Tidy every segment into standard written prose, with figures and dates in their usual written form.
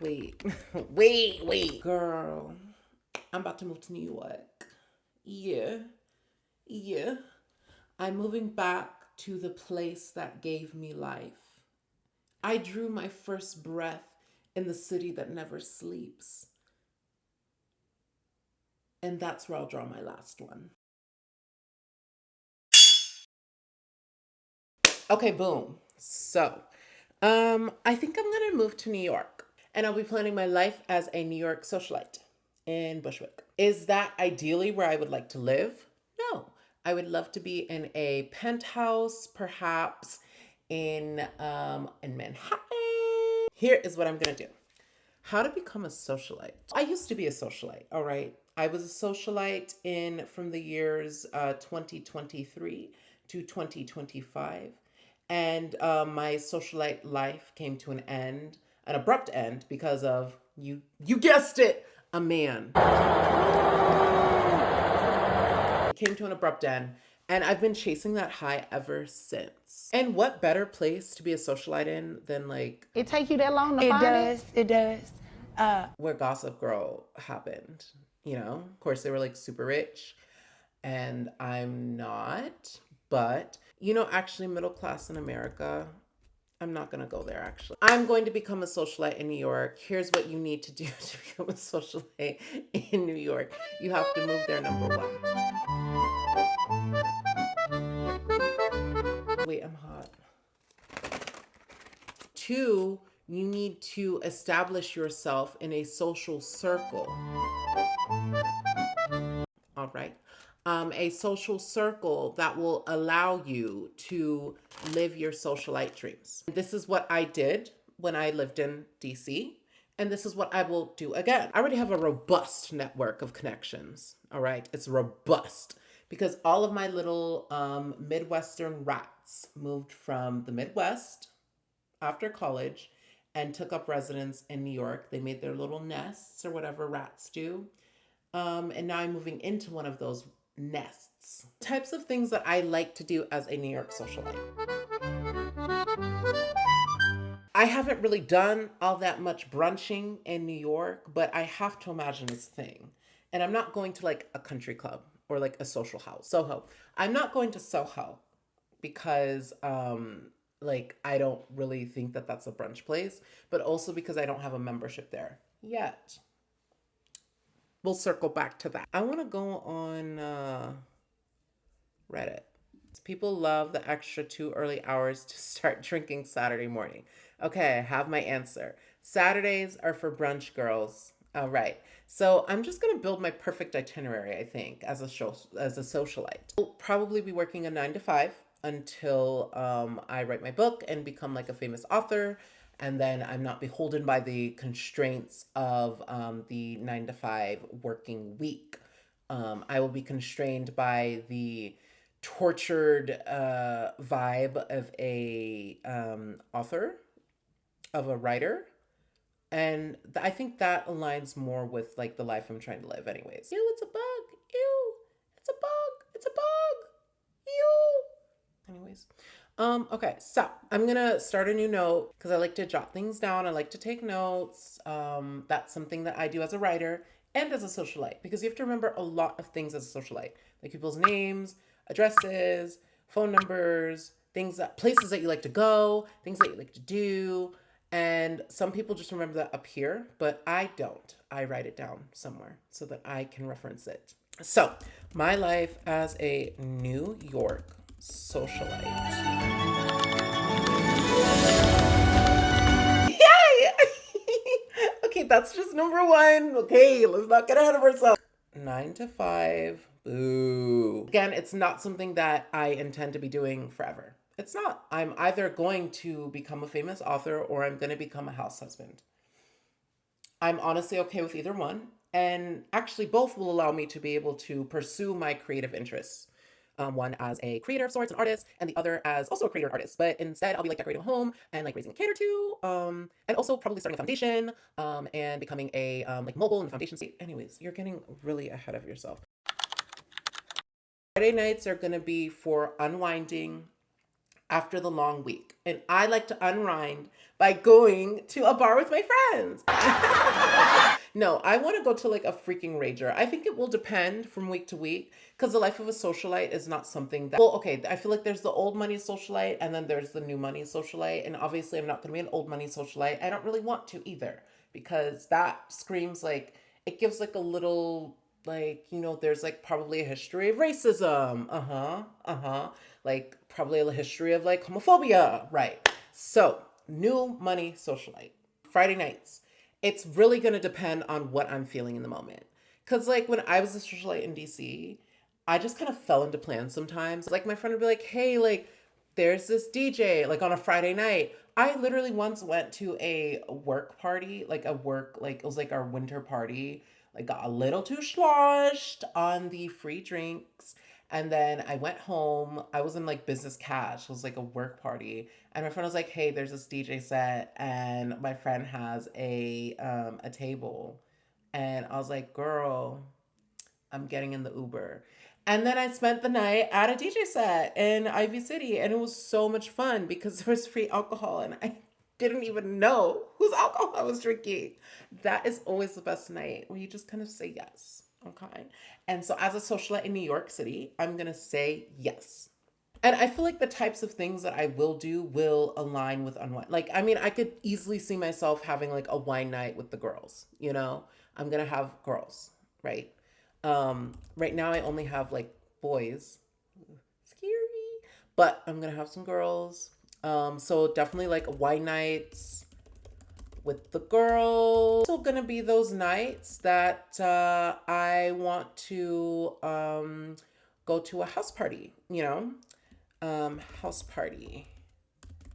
Wait, wait. Girl, I'm about to move to New York. Yeah, yeah. I'm moving back to the place that gave me life. I drew my first breath in the city that never sleeps. And that's where I'll draw my last one. Okay, boom. I think I'm gonna move to New York, and I'll be planning my life as a New York socialite in Bushwick. Is that ideally where I would like to live? No. I would love to be in a penthouse, perhaps in Manhattan. Here is what I'm gonna do. How to become a socialite. I used to be a socialite, all right? I was a socialite in from the years 2023 to 2025. And my socialite life came to an end, an abrupt end, because of you guessed it, a man. It came to an abrupt end. And I've been chasing that high ever since. And what better place to be a socialite in than like It take you that long to find it? It does. where Gossip Girl happened. You know, of course, they were like super rich, and I'm not. But, actually, middle class in America, I'm not going to go there actually. I'm going to become a socialite in New York. Here's what you need to do to become a socialite in New York. You have to move there, number one. Wait, I'm hot. Two, you need to establish yourself in a social circle. All right. A social circle that will allow you to live your socialite dreams. This is what I did when I lived in DC, and this is what I will do again. I already have a robust network of connections. All right. It's robust because all of my little Midwestern rats moved from the Midwest after college and took up residence in New York. They made their little nests or whatever rats do. And now I'm moving into one of those nests. Types of things that I like to do as a New York socialite. I haven't really done all that much brunching in New York, but I have to imagine this thing. And I'm not going to like a country club or like a social house, Soho. I'm not going to Soho because like I don't really think that that's a brunch place, but also because I don't have a membership there yet. We'll circle back to that. I want to go on Reddit. People love the extra 2 early hours to start drinking Saturday morning. Okay, I have my answer. Saturdays are for brunch girls. All right. So I'm just gonna build my perfect itinerary, I think, as a socialite. I'll probably be working a 9 to 5 until I write my book and become like a famous author. And then I'm not beholden by the constraints of the 9 to 5 working week. I will be constrained by the tortured vibe of a author, of a writer. And I think that aligns more with like the life I'm trying to live anyways. Ew, it's a bug. Ew, it's a bug. It's a bug. Ew. Anyways. Okay, so I'm gonna start a new note because I like to jot things down. I like to take notes. That's something that I do as a writer and as a socialite because you have to remember a lot of things as a socialite, like people's names, addresses, phone numbers, places that you like to go, things that you like to do. And some people just remember that up here, but I don't. I write it down somewhere so that I can reference it. So, my life as a New York socialite. Yay! Okay, that's just number one. Okay, let's not get ahead of ourselves. 9 to 5. Boo. Again, it's not something that I intend to be doing forever. It's not. I'm either going to become a famous author or I'm going to become a house husband. I'm honestly okay with either one. And actually, both will allow me to be able to pursue my creative interests. One as a creator of sorts, an artist, and the other as also a creator and artist. But instead, I'll be like decorating a home and like raising a kid or two, and also probably starting a foundation, and becoming a like mogul in the foundation state. Anyways, you're getting really ahead of yourself. Friday nights are gonna be for unwinding, after the long week. And I like to unwind by going to a bar with my friends. No, I want to go to like a freaking rager. I think it will depend from week to week because the life of a socialite is not something that, well, okay, I feel like there's the old money socialite and then there's the new money socialite. And obviously, I'm not going to be an old money socialite. I don't really want to either because that screams like, it gives like a little, like, there's like probably a history of racism. Like probably a history of like homophobia. Right. So, new money socialite. Friday nights. It's really going to depend on what I'm feeling in the moment. Because, like, when I was a socialite in DC, I just kind of fell into plans sometimes. Like, my friend would be like, hey, like, there's this DJ, like, on a Friday night. I literally once went to a work party, like, it was like our winter party. Like, got a little too sloshed on the free drinks. And then I went home. I was in like business cash. It was like a work party. And my friend was like, "Hey, there's this DJ set, and my friend has a table." And I was like, "Girl, I'm getting in the Uber." And then I spent the night at a DJ set in Ivy City, and it was so much fun because there was free alcohol, and I didn't even know whose alcohol I was drinking. That is always the best night where you just kind of say yes. Okay. And so, as a socialite in New York City, I'm going to say yes. And I feel like the types of things that I will do will align with unwind. Like, I mean, I could easily see myself having like a wine night with the girls, I'm going to have girls, right? Right now I only have like boys. Scary. But I'm going to have some girls. So definitely like wine nights with the girls. Also gonna be those nights that I want to go to a house party, house party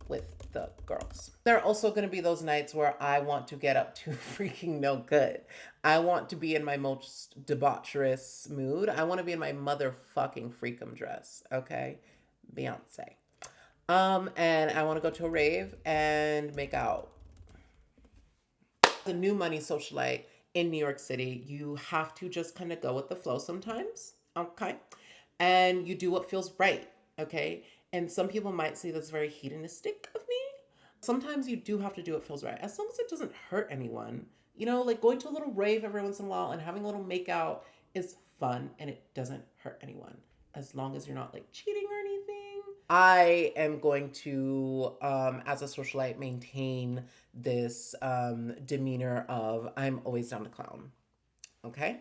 with the girls. There are also gonna be those nights where I want to get up to freaking no good. I want to be in my most debaucherous mood. I want to be in my motherfucking freakum dress, okay? Beyonce. And I want to go to a rave and make out. The new money socialite in New York City, you have to just kind of go with the flow sometimes, okay? And you do what feels right, okay? And some people might say that's very hedonistic of me. Sometimes you do have to do what feels right, as long as it doesn't hurt anyone. Like going to a little rave every once in a while and having a little makeout is fun and it doesn't hurt anyone, as long as you're not like cheating or anything. I am going to, as a socialite, maintain this demeanor of I'm always down to clown. Okay?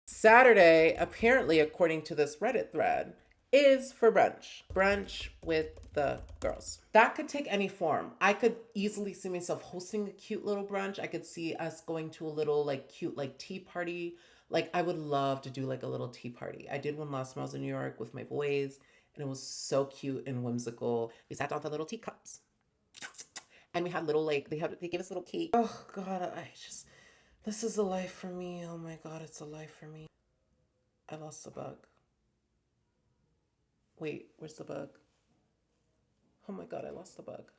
Saturday, apparently, according to this Reddit thread, is for brunch. Brunch with the girls. That could take any form. I could easily see myself hosting a cute little brunch. I could see us going to a little like cute like tea party. Like I would love to do like a little tea party. I did one last time I was in New York with my boys and it was so cute and whimsical. We sat down with the little teacups. And we had little like they gave us little cake. Oh god, this is a life for me. Oh my god, it's a life for me. I lost the bug. Wait, where's the bug? Oh my god, I lost the bug.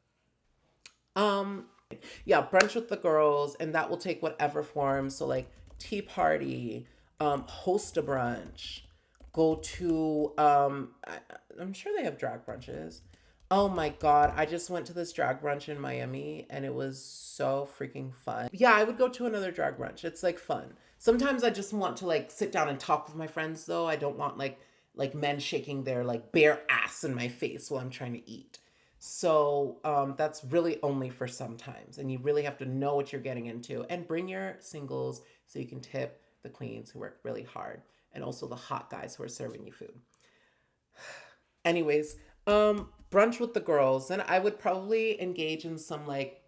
Yeah, brunch with the girls, and that will take whatever form. So like tea party, host a brunch, go to I'm sure they have drag brunches. Oh my god, I just went to this drag brunch in Miami and it was so freaking fun. Yeah, I would go to another drag brunch. It's like fun. Sometimes I just want to like sit down and talk with my friends though. I don't want like men shaking their like bare ass in my face while I'm trying to eat. So that's really only for sometimes. And you really have to know what you're getting into. And bring your singles so you can tip the queens who work really hard. And also the hot guys who are serving you food. Anyways, brunch with the girls. And I would probably engage in some like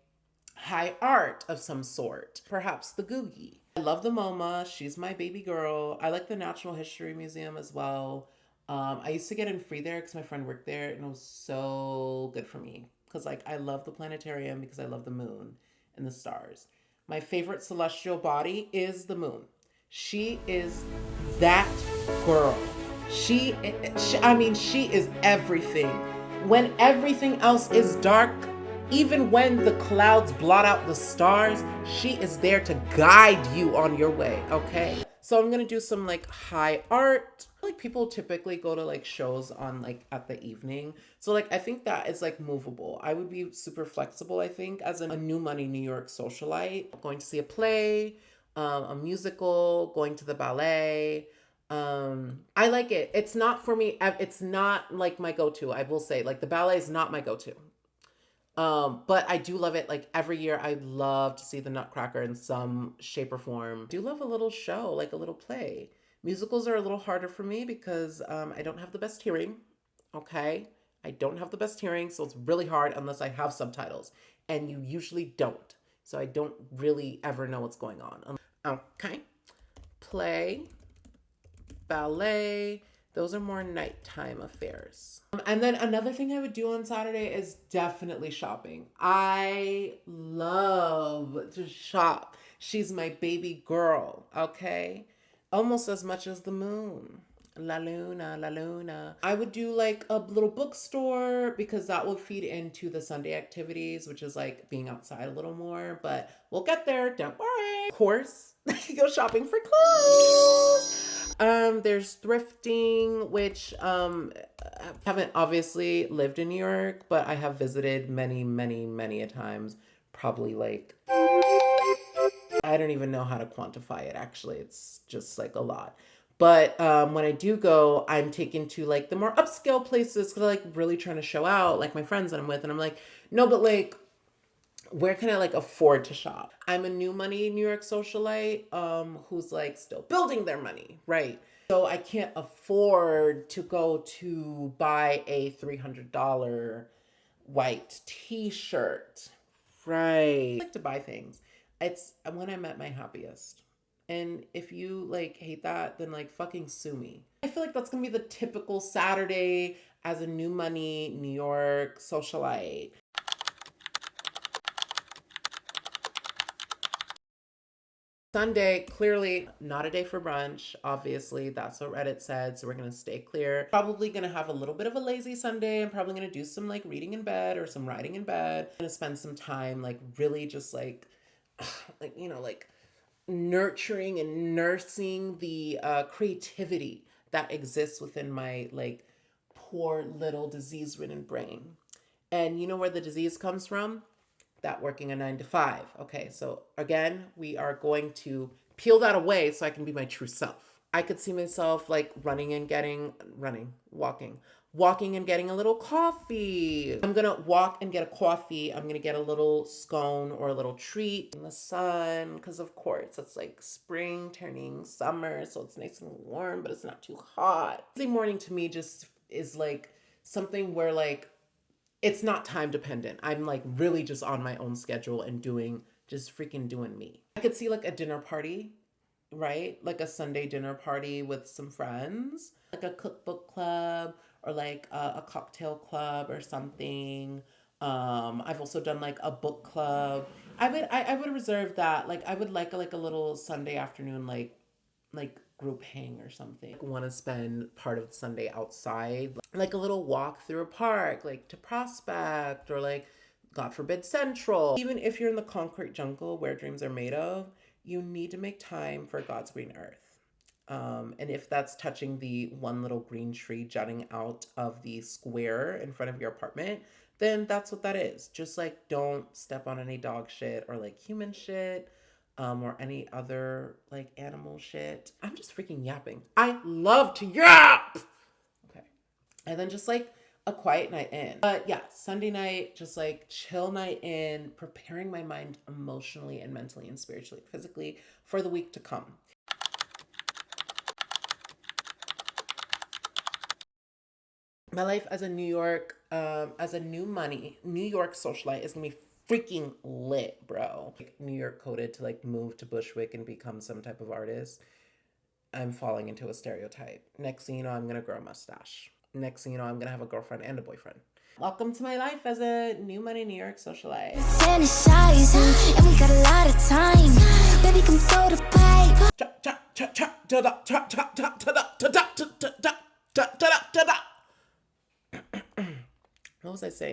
high art of some sort. Perhaps the Googie. I love the MoMA. She's my baby girl. I like the Natural History Museum as well. I used to get in free there because my friend worked there and it was so good for me. Because like I love the planetarium because I love the moon and the stars. My favorite celestial body is the moon. She is that girl. She is everything. When everything else is dark, even when the clouds blot out the stars, she is there to guide you on your way, okay? So I'm gonna do some like high art. Like people typically go to like shows on like at the evening. So like I think that is like movable. I would be super flexible, I think, as a new money New York socialite. Going to see a play, a musical, going to the ballet. I like it. It's not for me. It's not like my go-to. I will say, like the ballet is not my go-to. But I do love it. Like every year, I love to see the Nutcracker in some shape or form. I do love a little show, like a little play. Musicals are a little harder for me because I don't have the best hearing. Okay, I don't have the best hearing, so it's really hard unless I have subtitles, and you usually don't. So I don't really ever know what's going on. Okay, play, ballet. Those are more nighttime affairs. And then another thing I would do on Saturday is definitely shopping. I love to shop. She's my baby girl, okay? Almost as much as the moon. La luna, la luna. I would do like a little bookstore because that will feed into the Sunday activities, which is like being outside a little more, but we'll get there, don't worry. Of course, go shopping for clothes. There's thrifting, which I haven't obviously lived in New York, but I have visited many, many, many a times. Probably like I don't even know how to quantify it actually. It's just like a lot. But when I do go, I'm taken to like the more upscale places because I like really trying to show out, like my friends that I'm with, and I'm like, no, but like where can I like afford to shop? I'm a new money New York socialite who's like still building their money, right? So I can't afford to go to buy a $300 white t-shirt. Right. I like to buy things. It's when I'm at my happiest. And if you like hate that, then like fucking sue me. I feel like that's gonna be the typical Saturday as a new money New York socialite. Sunday, clearly not a day for brunch. Obviously, that's what Reddit said. So we're going to stay clear. Probably going to have a little bit of a lazy Sunday. I'm probably going to do some like reading in bed or some writing in bed. I'm going to spend some time like really just like like nurturing and nursing the creativity that exists within my like poor little disease ridden brain. And you know where the disease comes from? That working a 9 to 5. Okay, so again, we are going to peel that away so I can be my true self. I could see myself like walking and getting a little coffee. I'm gonna walk and get a coffee. I'm gonna get a little scone or a little treat in the sun because of course it's like spring turning summer, so it's nice and warm, but it's not too hot. Wednesday morning to me just is like something where like it's not time dependent. I'm like really just on my own schedule and just freaking doing me. I could see like a dinner party, right? Like a Sunday dinner party with some friends, like a cookbook club or like a cocktail club or something. I've also done like a book club. I would reserve that. Like I would like a little Sunday afternoon like group hang or something. Want to spend part of Sunday outside, like a little walk through a park, like to Prospect or like God forbid Central. Even if you're in the concrete jungle where dreams are made of, you need to make time for God's green earth. And if that's touching the one little green tree jutting out of the square in front of your apartment, then that's what that is. Just like don't step on any dog shit or like human shit. Or any other like animal shit. I'm just freaking yapping. I love to yap. Okay. And then just like a quiet night in. But yeah, Sunday night, just like chill night in, preparing my mind emotionally and mentally and spiritually, physically for the week to come. My life as a as a new money, New York socialite is gonna be freaking lit, bro. Like New York coded to like move to Bushwick and become some type of artist. I'm falling into a stereotype. Next thing you know, I'm gonna grow a mustache. Next thing you know, I'm gonna have a girlfriend and a boyfriend. Welcome to my life as a new money New York socialite. Fantasizing, and we got a lot of time. Baby, come throw the pipe. What was I saying?